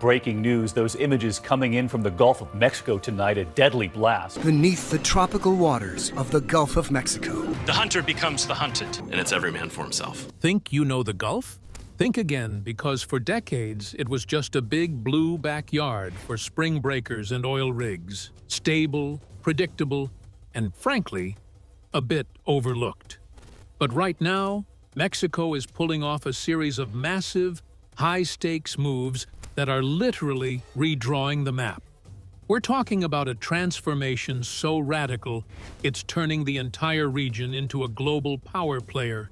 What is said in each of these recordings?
Breaking news, those images coming in from the Gulf of Mexico tonight, a deadly blast. Beneath the tropical waters of the Gulf of Mexico. The hunter becomes the hunted. And it's every man for himself. Think you know the Gulf? Think again, because for decades it was just a big blue backyard for spring breakers and oil rigs. Stable, predictable, and frankly, a bit overlooked. But right now, Mexico is pulling off a series of massive, high-stakes moves that are literally redrawing the map. We're talking about a transformation so radical, it's turning the entire region into a global power player.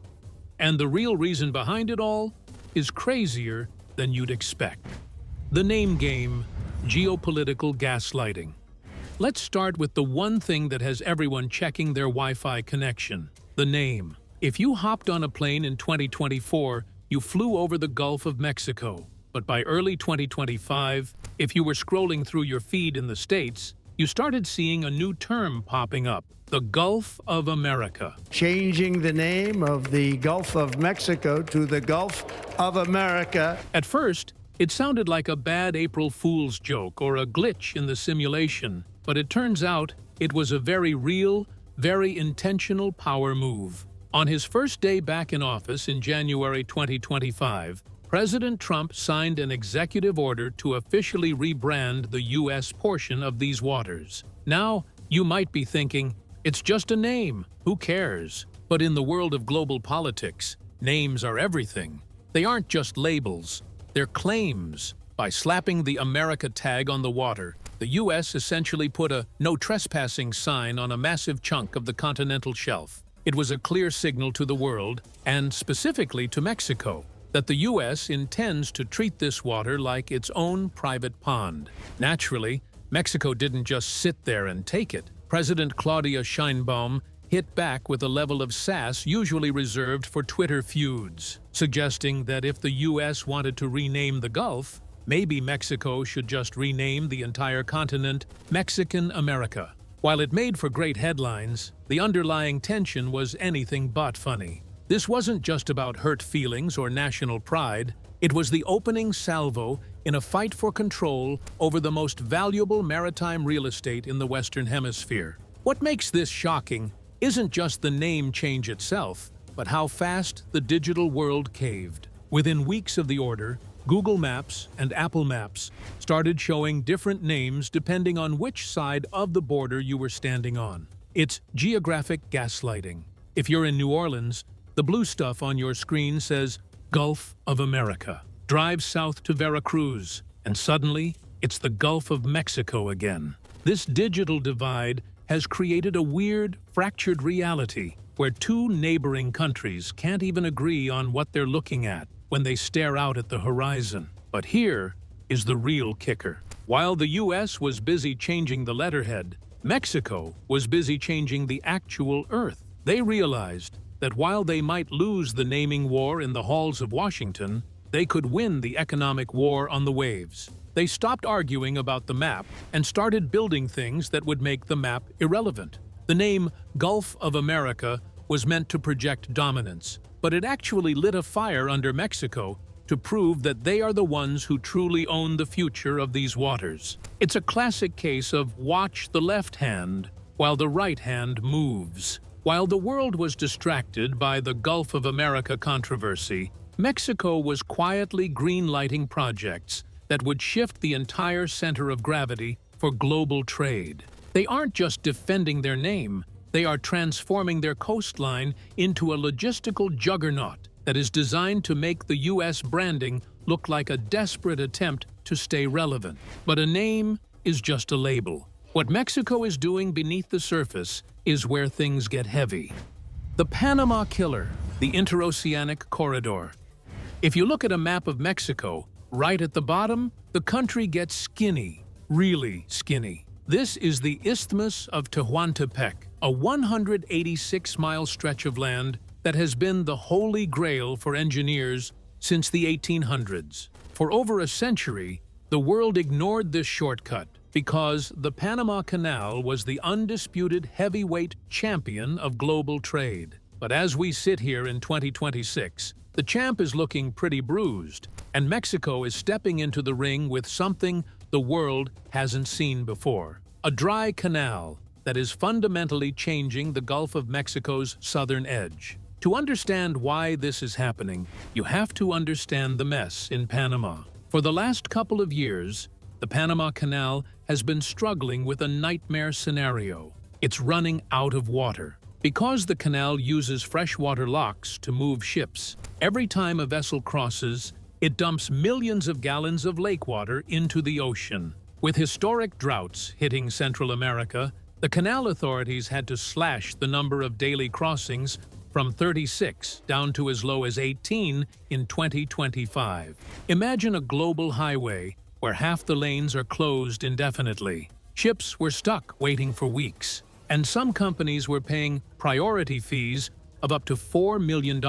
And the real reason behind it all is crazier than you'd expect. The name game, geopolitical gaslighting. Let's start with the one thing that has everyone checking their Wi-Fi connection, the name. If you hopped on a plane in 2024, you flew over the Gulf of Mexico. But by early 2025, if you were scrolling through your feed in the States, you started seeing a new term popping up, the Gulf of America. Changing the name of the Gulf of Mexico to the Gulf of America. At first, it sounded like a bad April Fool's joke or a glitch in the simulation, but it turns out it was a very real, very intentional power move. On his first day back in office in January 2025, President Trump signed an executive order to officially rebrand the U.S. portion of these waters. Now, you might be thinking, it's just a name, who cares? But in the world of global politics, names are everything. They aren't just labels, they're claims. By slapping the America tag on the water, the U.S. essentially put a no trespassing sign on a massive chunk of the continental shelf. It was a clear signal to the world, and specifically to Mexico, that the U.S. intends to treat this water like its own private pond. Naturally, Mexico didn't just sit there and take it. President Claudia Sheinbaum hit back with a level of sass usually reserved for Twitter feuds, suggesting that if the U.S. wanted to rename the Gulf, maybe Mexico should just rename the entire continent Mexican America. While it made for great headlines, the underlying tension was anything but funny. This wasn't just about hurt feelings or national pride, it was the opening salvo in a fight for control over the most valuable maritime real estate in the Western Hemisphere. What makes this shocking isn't just the name change itself, but how fast the digital world caved. Within weeks of the order, Google Maps and Apple Maps started showing different names depending on which side of the border you were standing on. It's geographic gaslighting. If you're in New Orleans, the blue stuff on your screen says Gulf of America. Drive south to Veracruz, and suddenly, it's the Gulf of Mexico again. This digital divide has created a weird, fractured reality where two neighboring countries can't even agree on what they're looking at when they stare out at the horizon. But here is the real kicker. While the U.S. was busy changing the letterhead, Mexico was busy changing the actual Earth. They realized that while they might lose the naming war in the halls of Washington, they could win the economic war on the waves. They stopped arguing about the map and started building things that would make the map irrelevant. The name Gulf of America was meant to project dominance, but it actually lit a fire under Mexico to prove that they are the ones who truly own the future of these waters. It's a classic case of watch the left hand while the right hand moves. While the world was distracted by the Gulf of America controversy, Mexico was quietly green-lighting projects that would shift the entire center of gravity for global trade. They aren't just defending their name, they are transforming their coastline into a logistical juggernaut that is designed to make the U.S. branding look like a desperate attempt to stay relevant. But a name is just a label. What Mexico is doing beneath the surface is where things get heavy. The Panama Killer, the interoceanic corridor. If you look at a map of Mexico, right at the bottom, the country gets skinny, really skinny. This is the Isthmus of Tehuantepec, a 186-mile stretch of land that has been the holy grail for engineers since the 1800s. For over a century, the world ignored this shortcut because the Panama Canal was the undisputed heavyweight champion of global trade. But as we sit here in 2026, The champ is looking pretty bruised, and Mexico is stepping into the ring with something the world hasn't seen before. A dry canal that is fundamentally changing the Gulf of Mexico's southern edge. To understand why this is happening, you have to understand the mess in Panama. For the last couple of years, the Panama Canal has been struggling with a nightmare scenario. It's running out of water. Because the canal uses freshwater locks to move ships, every time a vessel crosses, it dumps millions of gallons of lake water into the ocean. With historic droughts hitting Central America, the canal authorities had to slash the number of daily crossings from 36 down to as low as 18 in 2025. Imagine a global highway where half the lanes are closed indefinitely. Ships were stuck waiting for weeks, and some companies were paying priority fees of up to $4 million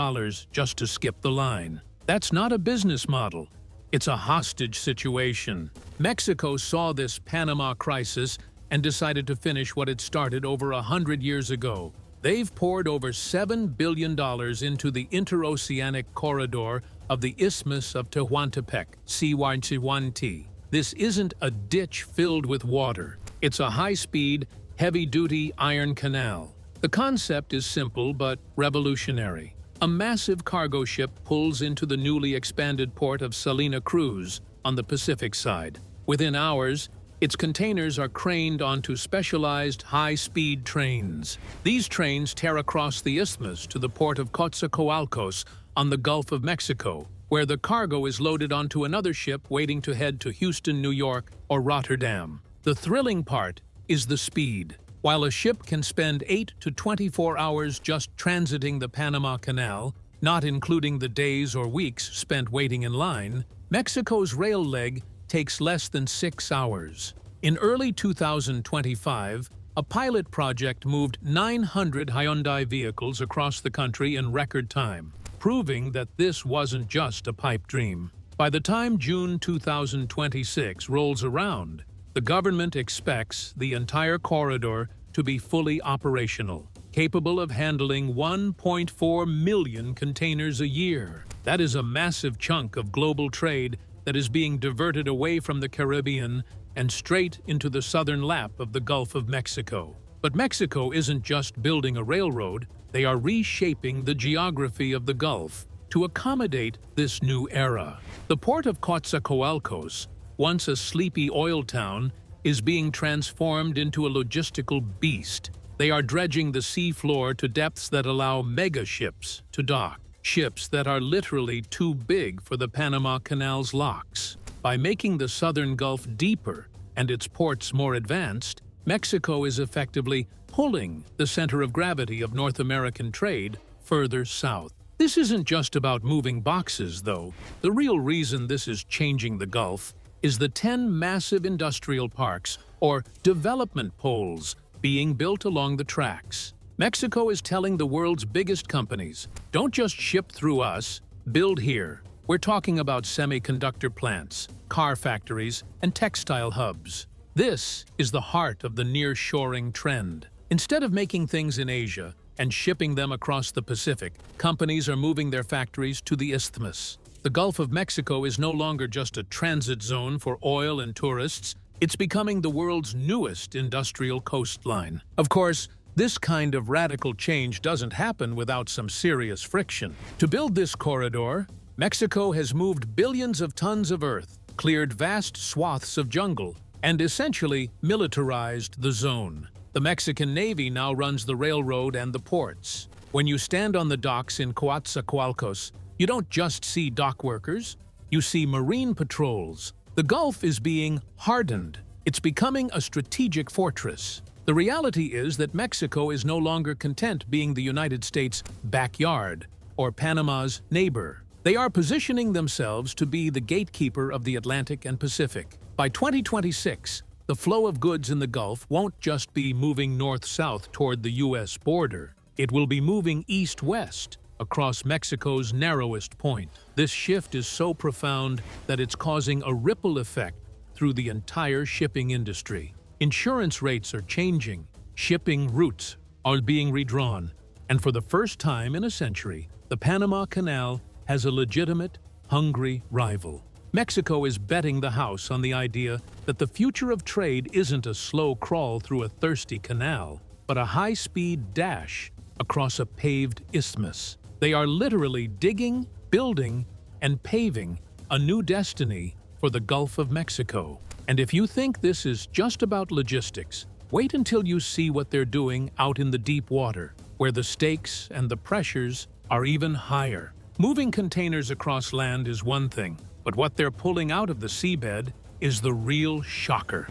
just to skip the line. That's not a business model. It's a hostage situation. Mexico saw this Panama crisis and decided to finish what it started over 100 years ago. They've poured over $7 billion into the interoceanic corridor of the Isthmus of Tehuantepec, CY21T. This isn't a ditch filled with water. It's a high-speed, heavy-duty iron canal. The concept is simple but revolutionary. A massive cargo ship pulls into the newly expanded port of Salina Cruz on the Pacific side. Within hours, its containers are craned onto specialized high-speed trains. These trains tear across the isthmus to the port of Coatzacoalcos on the Gulf of Mexico, where the cargo is loaded onto another ship waiting to head to Houston, New York, or Rotterdam. The thrilling part is the speed. While a ship can spend 8 to 24 hours just transiting the Panama Canal, not including the days or weeks spent waiting in line, Mexico's rail leg takes less than 6 hours. In early 2025, a pilot project moved 900 Hyundai vehicles across the country in record time, proving that this wasn't just a pipe dream. By the time June 2026 rolls around, the government expects the entire corridor to be fully operational, capable of handling 1.4 million containers a year. That is a massive chunk of global trade that is being diverted away from the Caribbean and straight into the southern lap of the Gulf of Mexico. But Mexico isn't just building a railroad, they are reshaping the geography of the Gulf to accommodate this new era. The port of Coatzacoalcos, once a sleepy oil town, is being transformed into a logistical beast. They are dredging the sea floor to depths that allow mega ships to dock. Ships that are literally too big for the Panama Canal's locks. By making the southern Gulf deeper and its ports more advanced, Mexico is effectively pulling the center of gravity of North American trade further south. This isn't just about moving boxes, though. The real reason this is changing the Gulf is the 10 massive industrial parks, or development poles, being built along the tracks. Mexico is telling the world's biggest companies, don't just ship through us, build here. We're talking about semiconductor plants, car factories, and textile hubs. This is the heart of the nearshoring trend. Instead of making things in Asia and shipping them across the Pacific, companies are moving their factories to the isthmus. The Gulf of Mexico is no longer just a transit zone for oil and tourists, it's becoming the world's newest industrial coastline. Of course, this kind of radical change doesn't happen without some serious friction. To build this corridor, Mexico has moved billions of tons of earth, cleared vast swaths of jungle, and essentially militarized the zone. The Mexican Navy now runs the railroad and the ports. When you stand on the docks in Coatzacoalcos, you don't just see dock workers, you see marine patrols. The Gulf is being hardened. It's becoming a strategic fortress. The reality is that Mexico is no longer content being the United States' backyard or Panama's neighbor. They are positioning themselves to be the gatekeeper of the Atlantic and Pacific. By 2026, the flow of goods in the Gulf won't just be moving north-south toward the U.S. border. It will be moving east-west across Mexico's narrowest point. This shift is so profound that it's causing a ripple effect through the entire shipping industry. Insurance rates are changing, shipping routes are being redrawn, and for the first time in a century, the Panama Canal has a legitimate, hungry rival. Mexico is betting the house on the idea that the future of trade isn't a slow crawl through a thirsty canal, but a high-speed dash across a paved isthmus. They are literally digging, building, and paving a new destiny for the Gulf of Mexico. And if you think this is just about logistics, wait until you see what they're doing out in the deep water, where the stakes and the pressures are even higher. Moving containers across land is one thing, but what they're pulling out of the seabed is the real shocker.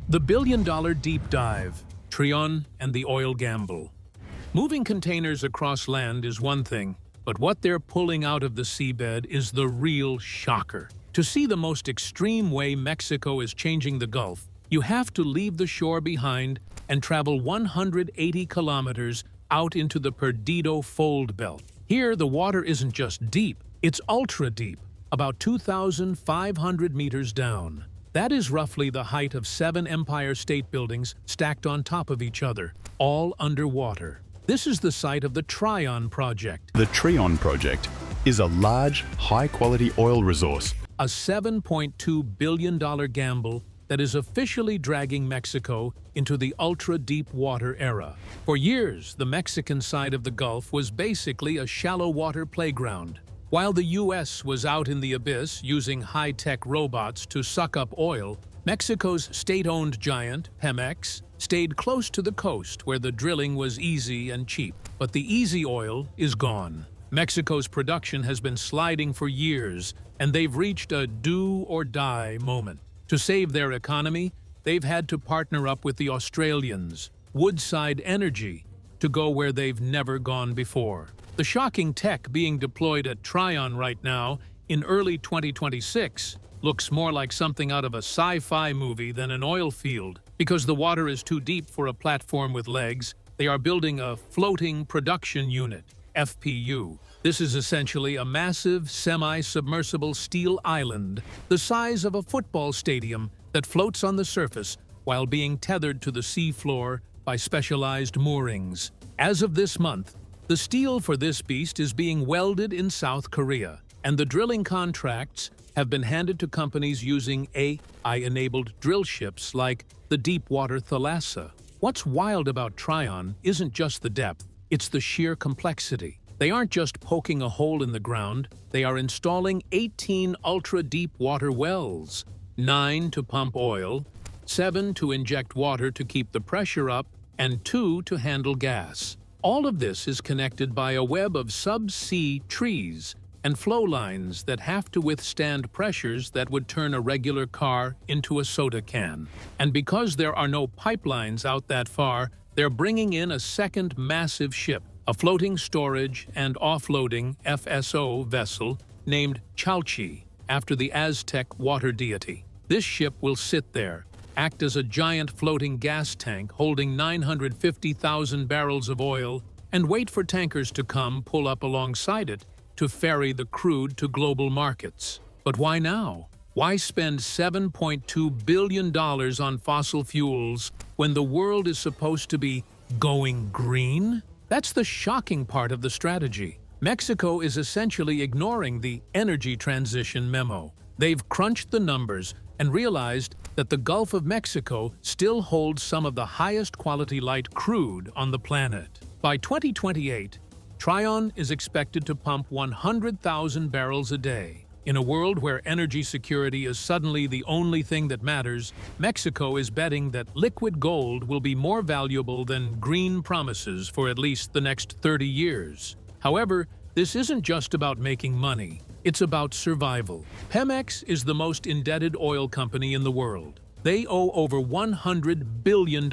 The billion-dollar deep dive, Trion and the oil gamble. Moving containers across land is one thing, but what they're pulling out of the seabed is the real shocker. To see the most extreme way Mexico is changing the Gulf, you have to leave the shore behind and travel 180 kilometers out into the Perdido Fold Belt. Here, the water isn't just deep, it's ultra-deep, about 2,500 meters down. That is roughly the height of 7 Empire State Buildings stacked on top of each other, all underwater. This is the site of the Trion project. The Trion project is a large, high-quality oil resource. A $7.2 billion gamble that is officially dragging Mexico into the ultra-deep water era. For years, the Mexican side of the Gulf was basically a shallow water playground. While the U.S. was out in the abyss using high-tech robots to suck up oil, Mexico's state-owned giant, Pemex, stayed close to the coast where the drilling was easy and cheap. But the easy oil is gone. Mexico's production has been sliding for years, and they've reached a do-or-die moment. To save their economy, they've had to partner up with the Australians, Woodside Energy, to go where they've never gone before. The shocking tech being deployed at Trion right now, in early 2026, looks more like something out of a sci-fi movie than an oil field. Because the water is too deep for a platform with legs, they are building a floating production unit, FPU. This is essentially a massive, semi-submersible steel island the size of a football stadium that floats on the surface while being tethered to the seafloor by specialized moorings. As of this month, the steel for this beast is being welded in South Korea, and the drilling contracts have been handed to companies using AI-enabled drill ships like the deepwater Thalassa. What's wild about Trion isn't just the depth, it's the sheer complexity. They aren't just poking a hole in the ground, they are installing 18 ultra-deep water wells, 9 to pump oil, 7 to inject water to keep the pressure up, and 2 to handle gas. All of this is connected by a web of subsea trees and flow lines that have to withstand pressures that would turn a regular car into a soda can. And because there are no pipelines out that far, they're bringing in a second massive ship, a floating storage and offloading FSO vessel named Chalchi, after the Aztec water deity. This ship will sit there, act as a giant floating gas tank holding 950,000 barrels of oil, and wait for tankers to come pull up alongside it to ferry the crude to global markets. But why now? Why spend $7.2 billion on fossil fuels when the world is supposed to be going green? That's the shocking part of the strategy. Mexico is essentially ignoring the energy transition memo. They've crunched the numbers and realized that the Gulf of Mexico still holds some of the highest quality light crude on the planet. By 2028, Trion is expected to pump 100,000 barrels a day. In a world where energy security is suddenly the only thing that matters, Mexico is betting that liquid gold will be more valuable than green promises for at least the next 30 years. However, this isn't just about making money. It's about survival. Pemex is the most indebted oil company in the world. They owe over $100 billion.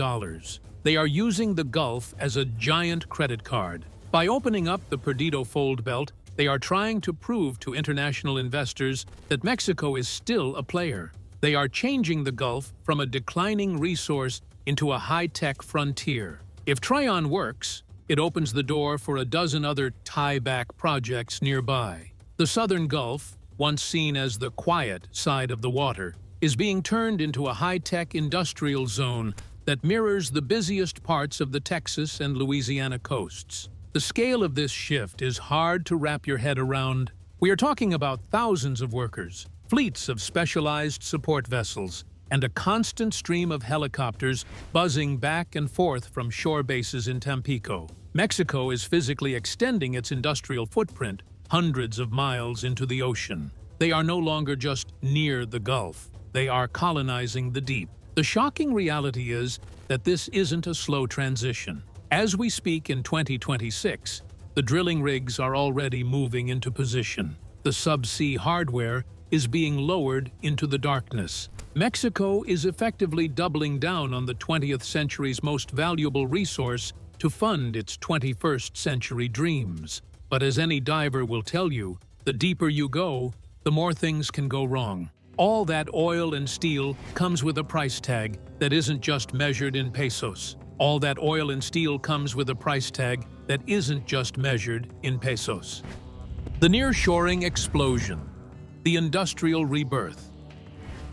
They are using the Gulf as a giant credit card. By opening up the Perdido Fold Belt, they are trying to prove to international investors that Mexico is still a player. They are changing the Gulf from a declining resource into a high-tech frontier. If Trion works, it opens the door for a dozen other tie-back projects nearby. The southern Gulf, once seen as the quiet side of the water, is being turned into a high-tech industrial zone that mirrors the busiest parts of the Texas and Louisiana coasts. The scale of this shift is hard to wrap your head around, We are talking about thousands of workers, fleets of specialized support vessels, and a constant stream of helicopters buzzing back and forth from shore bases in Tampico. Mexico is physically extending its industrial footprint hundreds of miles into the ocean. They are no longer just near the Gulf. They are colonizing the deep. The shocking reality is that this isn't a slow transition. As we speak in 2026, the drilling rigs are already moving into position. The subsea hardware is being lowered into the darkness. Mexico is effectively doubling down on the 20th century's most valuable resource to fund its 21st century dreams. But as any diver will tell you, the deeper you go, the more things can go wrong. All that oil and steel comes with a price tag that isn't just measured in pesos. All that oil and steel comes with a price tag that isn't just measured in pesos. The nearshoring explosion. The industrial rebirth.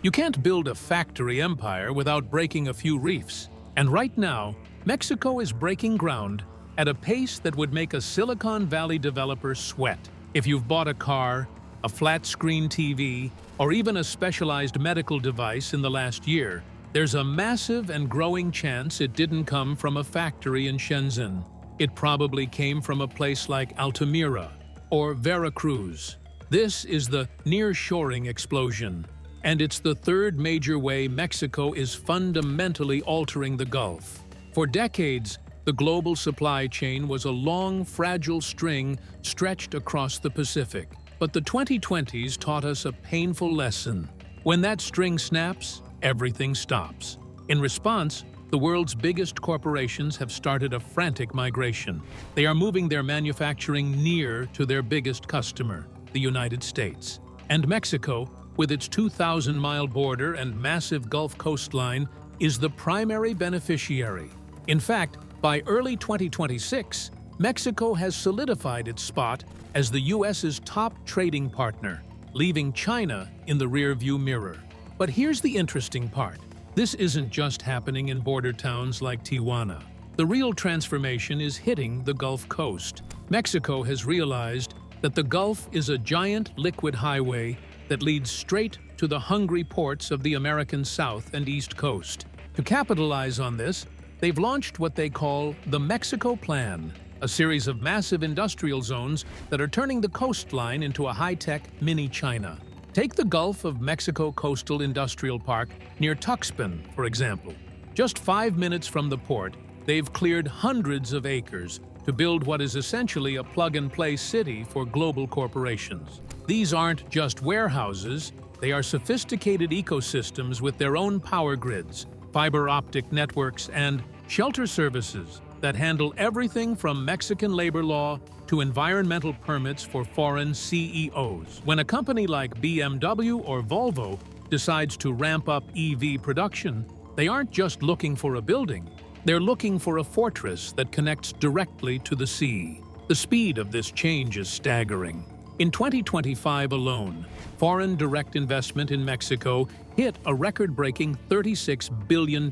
You can't build a factory empire without breaking a few reefs. And right now, Mexico is breaking ground at a pace that would make a Silicon Valley developer sweat. If you've bought a car, a flat-screen TV, or even a specialized medical device in the last year, there's a massive and growing chance it didn't come from a factory in Shenzhen. It probably came from a place like Altamira or Veracruz. This is the nearshoring explosion, and it's the third major way Mexico is fundamentally altering the Gulf. For decades, the global supply chain was a long, fragile string stretched across the Pacific. But the 2020s taught us a painful lesson. When that string snaps, everything stops. In response, the world's biggest corporations have started a frantic migration. They are moving their manufacturing near to their biggest customer, the United States. And Mexico, with its 2,000-mile border and massive Gulf coastline, is the primary beneficiary. In fact, by early 2026, Mexico has solidified its spot as the U.S.'s top trading partner, leaving China in the rearview mirror. But here's the interesting part. This isn't just happening in border towns like Tijuana. The real transformation is hitting the Gulf Coast. Mexico has realized that the Gulf is a giant liquid highway that leads straight to the hungry ports of the American South and East Coast. To capitalize on this, they've launched what they call the Mexico Plan, a series of massive industrial zones that are turning the coastline into a high-tech mini-China. Take the Gulf of Mexico Coastal Industrial Park near Tuxpan, for example. Just 5 minutes from the port, they've cleared hundreds of acres to build what is essentially a plug-and-play city for global corporations. These aren't just warehouses, they are sophisticated ecosystems with their own power grids, fiber optic networks, and shelter services that handle everything from Mexican labor law to environmental permits for foreign CEOs. When a company like BMW or Volvo decides to ramp up EV production, they aren't just looking for a building, they're looking for a fortress that connects directly to the sea. The speed of this change is staggering. In 2025 alone, foreign direct investment in Mexico hit a record-breaking $36 billion.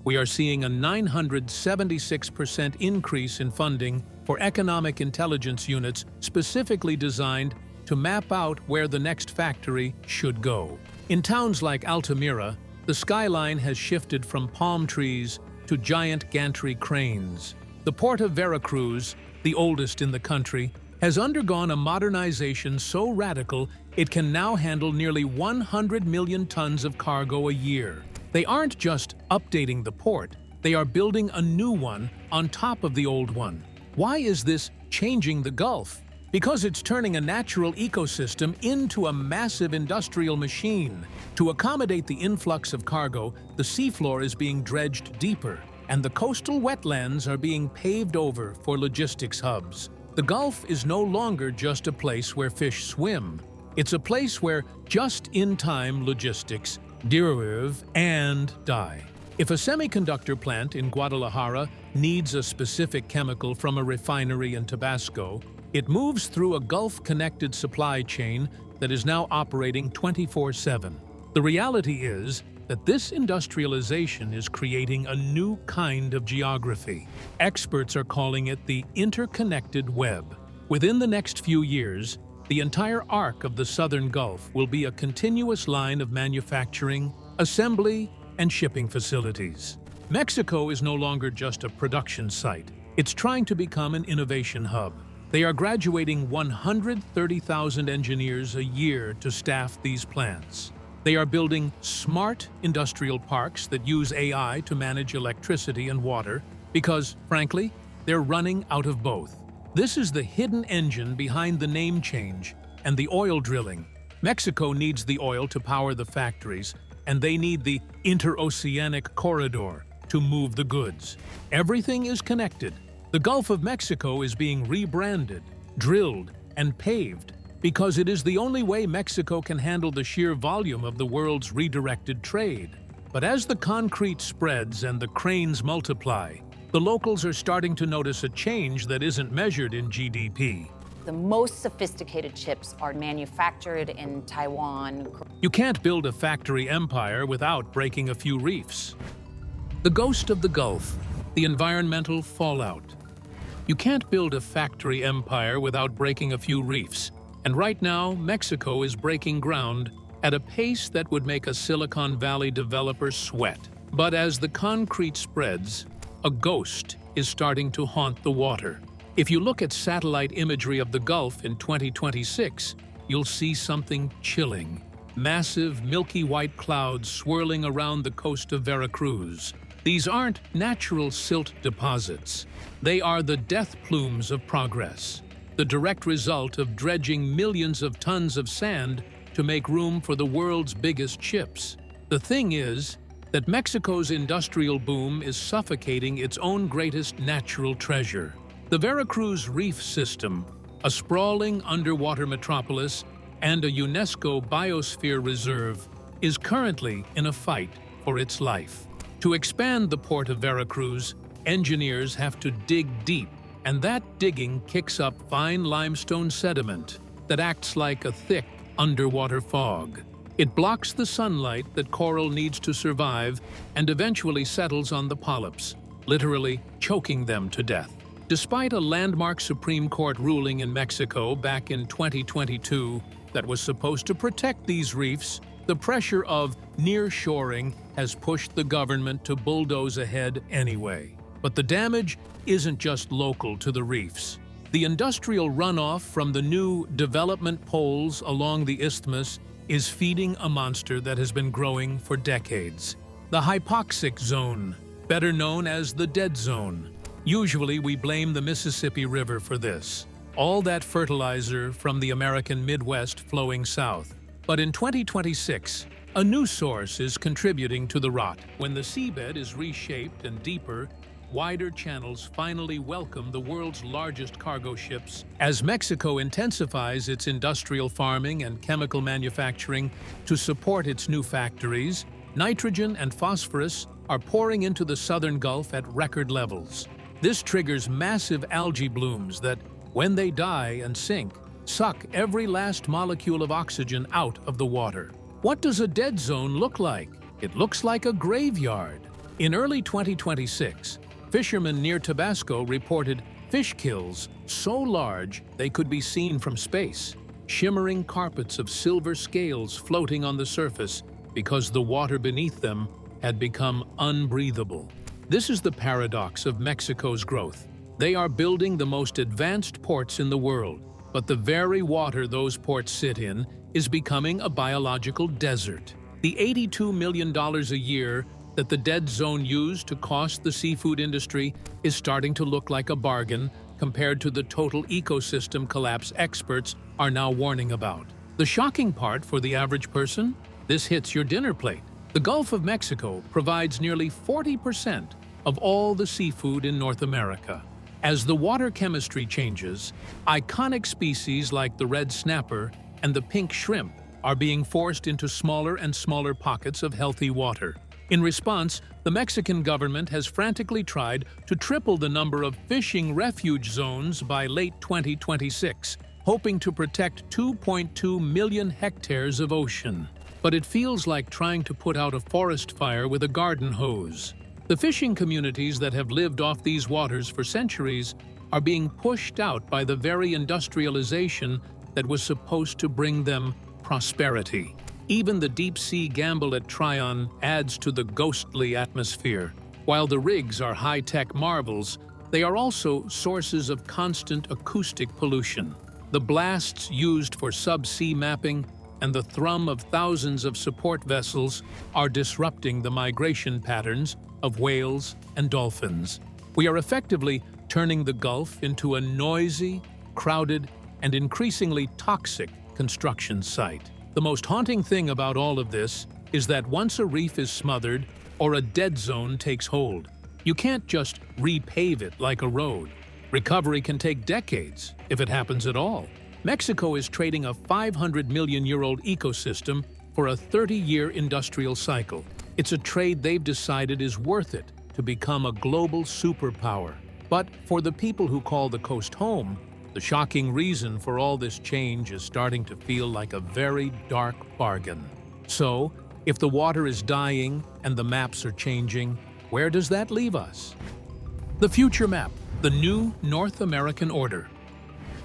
We are seeing a 976% increase in funding for economic intelligence units specifically designed to map out where the next factory should go. In towns like Altamira, the skyline has shifted from palm trees to giant gantry cranes. The port of Veracruz, the oldest in the country, has undergone a modernization so radical it can now handle nearly 100 million tons of cargo a year. They aren't just updating the port, they are building a new one on top of the old one. Why is this changing the Gulf? Because it's turning a natural ecosystem into a massive industrial machine. To accommodate the influx of cargo, the seafloor is being dredged deeper, and the coastal wetlands are being paved over for logistics hubs. The Gulf is no longer just a place where fish swim. It's a place where just-in-time logistics derive and die. If a semiconductor plant in Guadalajara needs a specific chemical from a refinery in Tabasco, it moves through a Gulf-connected supply chain that is now operating 24/7. The reality is that this industrialization is creating a new kind of geography. Experts are calling it the interconnected web. Within the next few years, The entire arc of the southern Gulf will be a continuous line of manufacturing, assembly, and shipping facilities. Mexico is no longer just a production site. It's trying to become an innovation hub. They are graduating 130,000 engineers a year to staff these plants. They are building smart industrial parks that use AI to manage electricity and water because, frankly, they're running out of both. This is the hidden engine behind the name change and the oil drilling. Mexico needs the oil to power the factories, and they need the interoceanic corridor to move the goods. Everything is connected. The Gulf of Mexico is being rebranded, drilled, and paved because it is the only way Mexico can handle the sheer volume of the world's redirected trade. But as the concrete spreads and the cranes multiply, the locals are starting to notice a change that isn't measured in GDP. The most sophisticated chips are manufactured in Taiwan. You can't build a factory empire without breaking a few reefs. The ghost of the Gulf, the environmental fallout. You can't build a factory empire without breaking a few reefs. And right now, Mexico is breaking ground at a pace that would make a Silicon Valley developer sweat. But as the concrete spreads, a ghost is starting to haunt the water. If you look at satellite imagery of the Gulf in 2026, you'll see something chilling. Massive, milky white clouds swirling around the coast of Veracruz. These aren't natural silt deposits. They are the death plumes of progress, the direct result of dredging millions of tons of sand to make room for the world's biggest ships. The thing is that Mexico's industrial boom is suffocating its own greatest natural treasure. The Veracruz Reef System, a sprawling underwater metropolis and a UNESCO biosphere reserve, is currently in a fight for its life. To expand the port of Veracruz, engineers have to dig deep, and that digging kicks up fine limestone sediment that acts like a thick underwater fog. It blocks the sunlight that coral needs to survive and eventually settles on the polyps, literally choking them to death. Despite a landmark Supreme Court ruling in Mexico back in 2022 that was supposed to protect these reefs, the pressure of nearshoring has pushed the government to bulldoze ahead anyway. But the damage isn't just local to the reefs. The industrial runoff from the new development poles along the isthmus is feeding a monster that has been growing for decades. The hypoxic zone, better known as the dead zone. Usually we blame the Mississippi River for this. All that fertilizer from the American Midwest flowing south. But in 2026, a new source is contributing to the rot. When the seabed is reshaped and deeper, wider channels finally welcome the world's largest cargo ships. As Mexico intensifies its industrial farming and chemical manufacturing to support its new factories, nitrogen and phosphorus are pouring into the southern Gulf at record levels. This triggers massive algae blooms that, when they die and sink, suck every last molecule of oxygen out of the water. What does a dead zone look like? It looks like a graveyard. In early 2026, fishermen near Tabasco reported fish kills so large they could be seen from space, shimmering carpets of silver scales floating on the surface because the water beneath them had become unbreathable. This is the paradox of Mexico's growth. They are building the most advanced ports in the world, but the very water those ports sit in is becoming a biological desert. The $82 million a year that the dead zone used to cost the seafood industry is starting to look like a bargain compared to the total ecosystem collapse experts are now warning about. The shocking part for the average person? This hits your dinner plate. The Gulf of Mexico provides nearly 40% of all the seafood in North America. As the water chemistry changes, iconic species like the red snapper and the pink shrimp are being forced into smaller and smaller pockets of healthy water. In response, the Mexican government has frantically tried to triple the number of fishing refuge zones by late 2026, hoping to protect 2.2 million hectares of ocean. But it feels like trying to put out a forest fire with a garden hose. The fishing communities that have lived off these waters for centuries are being pushed out by the very industrialization that was supposed to bring them prosperity. Even the deep-sea gamble at Trion adds to the ghostly atmosphere. While the rigs are high-tech marvels, they are also sources of constant acoustic pollution. The blasts used for subsea mapping and the thrum of thousands of support vessels are disrupting the migration patterns of whales and dolphins. We are effectively turning the Gulf into a noisy, crowded, and increasingly toxic construction site. The most haunting thing about all of this is that once a reef is smothered or a dead zone takes hold, you can't just repave it like a road. Recovery can take decades, if it happens at all. Mexico is trading a 500-million-year-old ecosystem for a 30-year industrial cycle. It's a trade they've decided is worth it to become a global superpower. But for the people who call the coast home, the shocking reason for all this change is starting to feel like a very dark bargain. So, if the water is dying and the maps are changing, where does that leave us? The future map, the new North American order.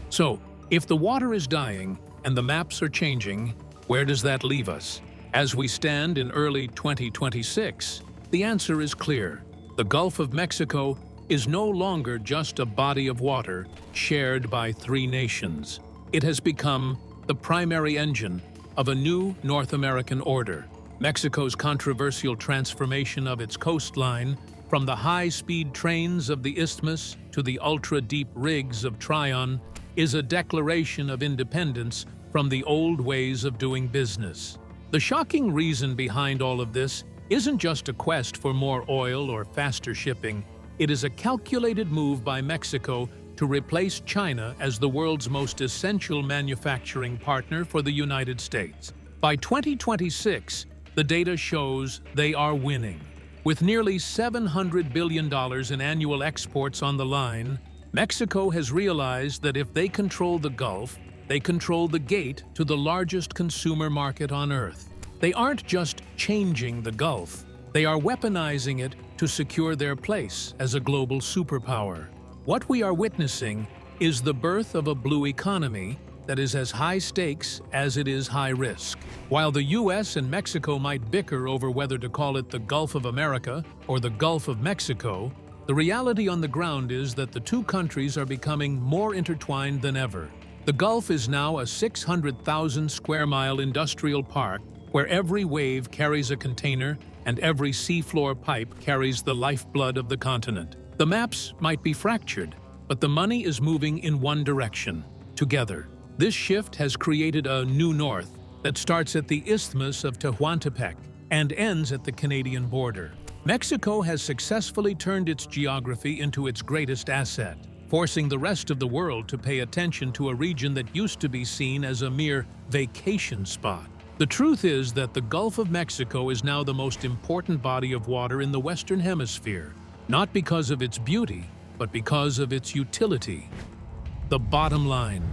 So, if the water is dying and the maps are changing, where does that leave us? As we stand in early 2026, the answer is clear. The Gulf of Mexico is no longer just a body of water shared by 3 nations. It has become the primary engine of a new North American order. Mexico's controversial transformation of its coastline, from the high-speed trains of the Isthmus to the ultra-deep rigs of Trion, is a declaration of independence from the old ways of doing business. The shocking reason behind all of this isn't just a quest for more oil or faster shipping. It is a calculated move by Mexico to replace China as the world's most essential manufacturing partner for the United States. By 2026, the data shows they are winning. With nearly $700 billion in annual exports on the line, Mexico has realized that if they control the Gulf, they control the gate to the largest consumer market on Earth. They aren't just changing the Gulf, they are weaponizing it to secure their place as a global superpower. What we are witnessing is the birth of a blue economy that is as high stakes as it is high risk. While the US and Mexico might bicker over whether to call it the Gulf of America or the Gulf of Mexico, the reality on the ground is that the two countries are becoming more intertwined than ever. The Gulf is now a 600,000 square mile industrial park where every wave carries a container and every seafloor pipe carries the lifeblood of the continent. The maps might be fractured, but the money is moving in one direction, together. This shift has created a new north that starts at the Isthmus of Tehuantepec and ends at the Canadian border. Mexico has successfully turned its geography into its greatest asset, forcing the rest of the world to pay attention to a region that used to be seen as a mere vacation spot. The truth is that the Gulf of Mexico is now the most important body of water in the Western Hemisphere, not because of its beauty, but because of its utility. The bottom line.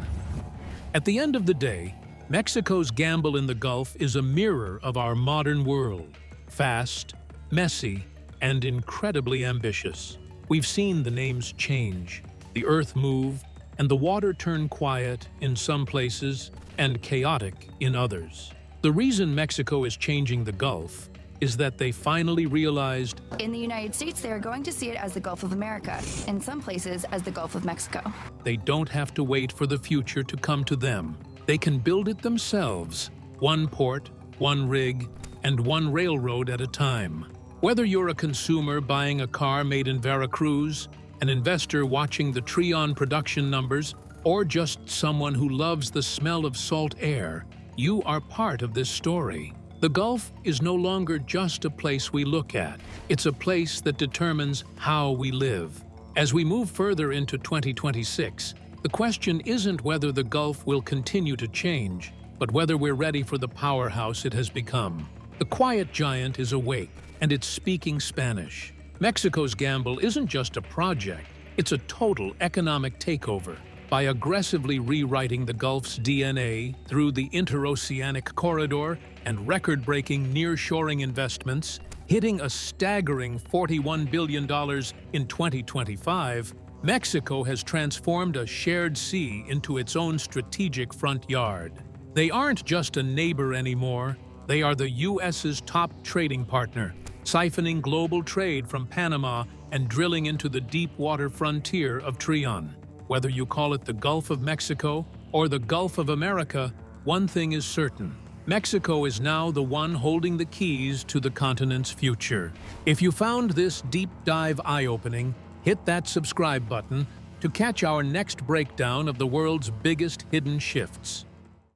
At the end of the day, Mexico's gamble in the Gulf is a mirror of our modern world. Fast, messy, and incredibly ambitious. We've seen the names change, the earth move, and the water turn quiet in some places and chaotic in others. The reason Mexico is changing the Gulf is that they finally realized in the United States, they are going to see it as the Gulf of America, in some places as the Gulf of Mexico. They don't have to wait for the future to come to them. They can build it themselves, one port, one rig, and one railroad at a time. Whether you're a consumer buying a car made in Veracruz, an investor watching the Trion production numbers, or just someone who loves the smell of salt air, you are part of this story. The Gulf is no longer just a place we look at. It's a place that determines how we live. As we move further into 2026, the question isn't whether the Gulf will continue to change, but whether we're ready for the powerhouse it has become. The quiet giant is awake, and it's speaking Spanish. Mexico's gamble isn't just a project, it's a total economic takeover. By aggressively rewriting the Gulf's DNA through the interoceanic corridor and record-breaking nearshoring investments, hitting a staggering $41 billion in 2025, Mexico has transformed a shared sea into its own strategic front yard. They aren't just a neighbor anymore, they are the U.S.'s top trading partner, siphoning global trade from Panama and drilling into the deep water frontier of Trion. Whether you call it the Gulf of Mexico or the Gulf of America, one thing is certain. Mexico is now the one holding the keys to the continent's future. If you found this deep dive eye-opening, hit that subscribe button to catch our next breakdown of the world's biggest hidden shifts.